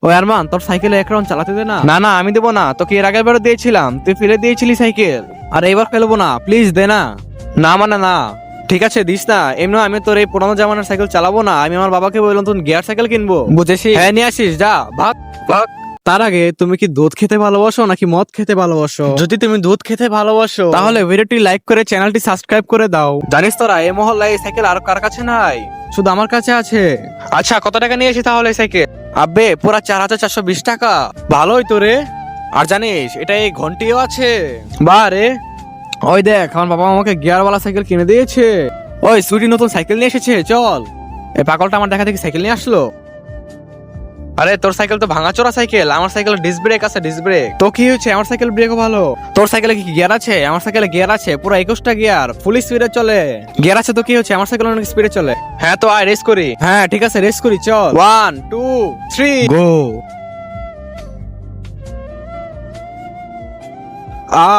ও আরমান, তোর সাইকেলে এক রাউন্ড চালাতে দে না। না না, আমি দেবো না, তোকে এর আগের বারও দিয়েছিলাম, তুই ফেলে দিয়েছিলি সাইকেল। আর এবার ফেলবো না, প্লিজ দে না। না মানে না। ঠিক আছে, দিস না। এমনি আমি তোর এই পুরানো জামানার সাইকেল চালাবো না, আমি আমার বাবাকে বললাম তুই গিয়ার সাইকেল কিনবো, বুঝেছিস? হ্যাঁ, নিয়ে আসিস, যা ভাগ ভাগ। তার আগে তুমি কি দুধ খেতে ভালোবাসো নাকি মদ খেতে ভালোবাসো? যদি তুমি দুধ খেতে ভালোবাসো তাহলে ভিডিওটি লাইক করে চ্যানেলটি সাবস্ক্রাইব করে দাও। জানিস তোরা, এই মহল্লায় এই সাইকেল আর কার কাছে নাই, শুধু আমার কাছে আছে। আচ্ছা, কত টাকা নিয়েছি তাহলে এই সাইকেল? আব্বে, পুরা 4,420 টাকা। ভালোই তো রে। আর জানিস এটা এই ঘন্টিও আছে। বা রে, ওই দেখ আমার বাবা আমাকে গিয়ারওয়ালা সাইকেল কিনে দিয়েছে। ওই সুইটি নতুন সাইকেল নিয়ে এসেছে, চল। এই পাগলটা আমার দেখা দেখি সাইকেল নিয়ে আসলো। আরে তোর সাইকেল তো ভাঙাচোরা সাইকেল, আমার সাইকেল ডিস্ক ব্রেক আছে, ডিস্ক ব্রেক। তো কি হয়েছে, আমার সাইকেল ব্রেকও ভালো। তোর সাইকেলে কি গিয়ার আছে? আমার সাইকেলে গিয়ার আছে, পুরো 21টা গিয়ার, ফুল স্পিডে চলে। গিয়ার আছে তো কি হচ্ছে, আমার সাইকেল অনেক স্পিডে চলে। হ্যাঁ তো আয় রেস করি। হ্যাঁ ঠিক আছে, রেস করি, চল। 1 2 3 গো। আ